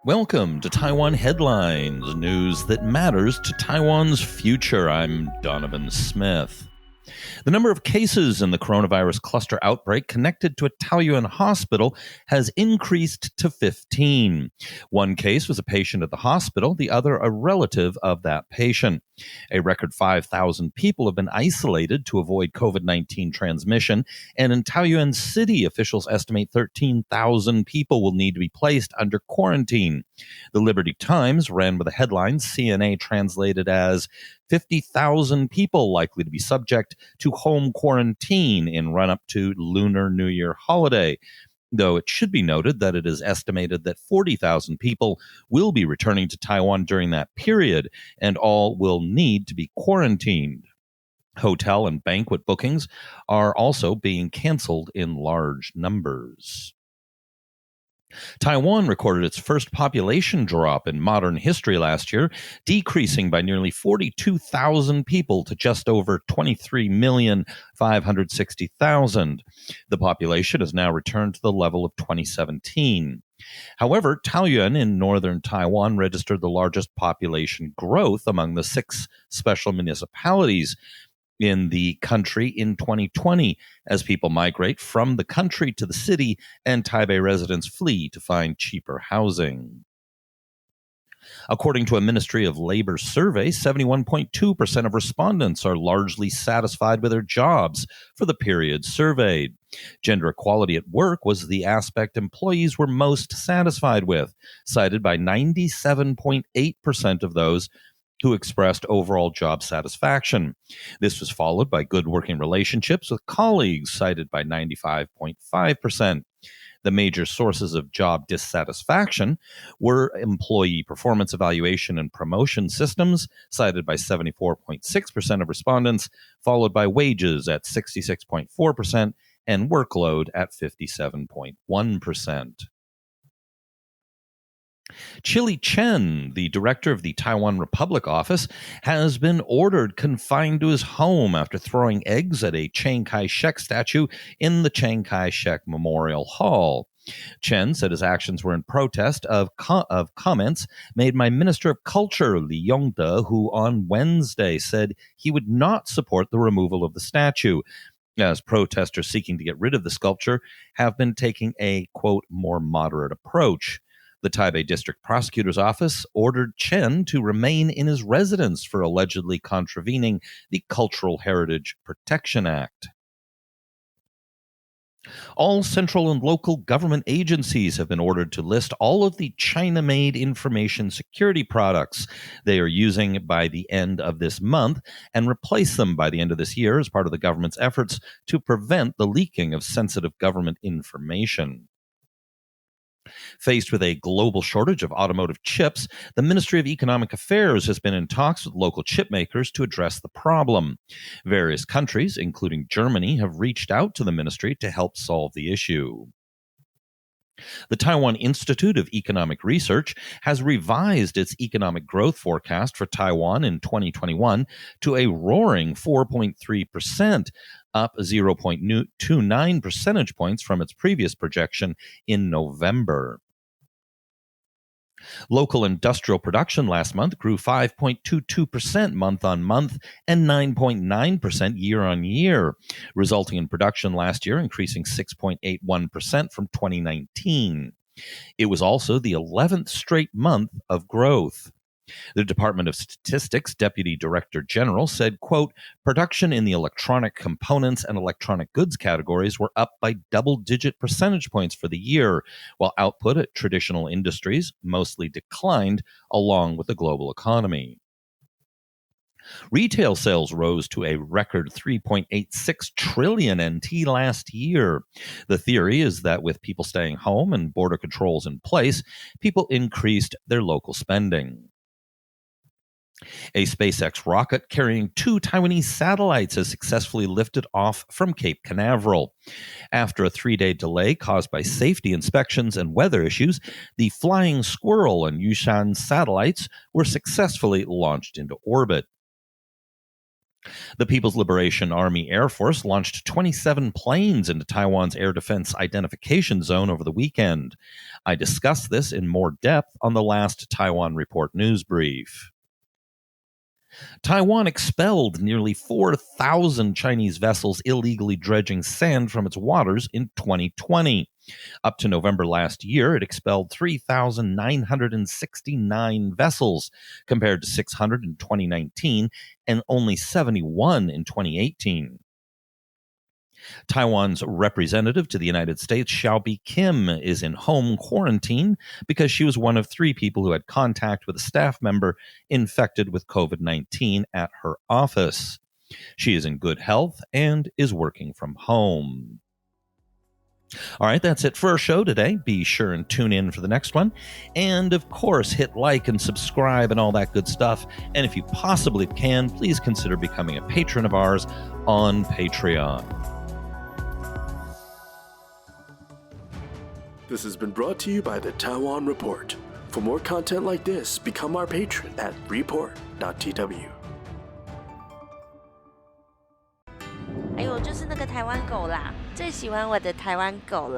Welcome to Taiwan Headlines, news that matters to Taiwan's future. I'm Donovan Smith. The number of cases in the coronavirus cluster outbreak connected to a Taoyuan hospital has increased to 15. One case was a patient at the hospital, the other a relative of that patient. A record 5,000 people have been isolated to avoid COVID-19 transmission, and in Taoyuan City, officials estimate 13,000 people will need to be placed under quarantine. The Liberty Times ran with a headline CNA translated as 50,000 people likely to be subject to home quarantine in run-up to Lunar New Year holiday, though it should be noted that it is estimated that 40,000 people will be returning to Taiwan during that period, and all will need to be quarantined. Hotel and banquet bookings are also being canceled in large numbers. Taiwan recorded its first population drop in modern history last year, decreasing by nearly 42,000 people to just over 23,560,000. The population has now returned to the level of 2017. However, Taoyuan in northern Taiwan registered the largest population growth among the 6 special municipalities in the country in 2020 as people migrate from the country to the city and Taipei residents flee to find cheaper housing. According to a Ministry of Labor survey, 71.2% of respondents are largely satisfied with their jobs for the period surveyed. Gender equality at work was the aspect employees were most satisfied with, cited by 97.8% of those who expressed overall job satisfaction. This was followed by good working relationships with colleagues, cited by 95.5%. The major sources of job dissatisfaction were employee performance evaluation and promotion systems, cited by 74.6% of respondents, followed by wages at 66.4% and workload at 57.1%. Chili Chen, the director of the Taiwan Republic office, has been ordered confined to his home after throwing eggs at a Chiang Kai-shek statue in the Chiang Kai-shek Memorial Hall. Chen said his actions were in protest of comments made by Minister of Culture Li Yongde, who on Wednesday said he would not support the removal of the statue, as protesters seeking to get rid of the sculpture have been taking a, quote, more moderate approach. The Taipei District Prosecutor's Office ordered Chen to remain in his residence for allegedly contravening the Cultural Heritage Protection Act. All central and local government agencies have been ordered to list all of the China-made information security products they are using by the end of this month and replace them by the end of this year as part of the government's efforts to prevent the leaking of sensitive government information. Faced with a global shortage of automotive chips, the Ministry of Economic Affairs has been in talks with local chip makers to address the problem. Various countries, including Germany, have reached out to the ministry to help solve the issue. The Taiwan Institute of Economic Research has revised its economic growth forecast for Taiwan in 2021 to a roaring 4.3%, up 0.29 percentage points from its previous projection in November. Local industrial production last month grew 5.22% month-on-month and 9.9% year-on-year, resulting in production last year increasing 6.81% from 2019. It was also the 11th straight month of growth. The Department of Statistics Deputy Director General said, quote, production in the electronic components and electronic goods categories were up by double-digit percentage points for the year, while output at traditional industries mostly declined along with the global economy. Retail sales rose to a record 3.86 trillion NT last year. The theory is that with people staying home and border controls in place, people increased their local spending. A SpaceX rocket carrying 2 Taiwanese satellites has successfully lifted off from Cape Canaveral. After a 3-day delay caused by safety inspections and weather issues, the Flying Squirrel and Yuhan satellites were successfully launched into orbit. The People's Liberation Army Air Force launched 27 planes into Taiwan's air defense identification zone over the weekend. I discussed this in more depth on the last Taiwan Report news brief. Taiwan expelled nearly 4,000 Chinese vessels illegally dredging sand from its waters in 2020. Up to November last year, it expelled 3,969 vessels, compared to 600 in 2019 and only 71 in 2018. Taiwan's representative to the United States, Hsiao Bi-khim, is in home quarantine because she was one of 3 people who had contact with a staff member infected with COVID-19 at her office. She is in good health and is working from home. All right, that's it for our show today. Be sure and tune in for the next one. And of course, hit like and subscribe and all that good stuff. And if you possibly can, please consider becoming a patron of ours on Patreon. This has been brought to you by the Taiwan Report. For more content like this, become our patron at report.tw. 哎呦，就是那个台湾狗啦，最喜欢我的台湾狗了。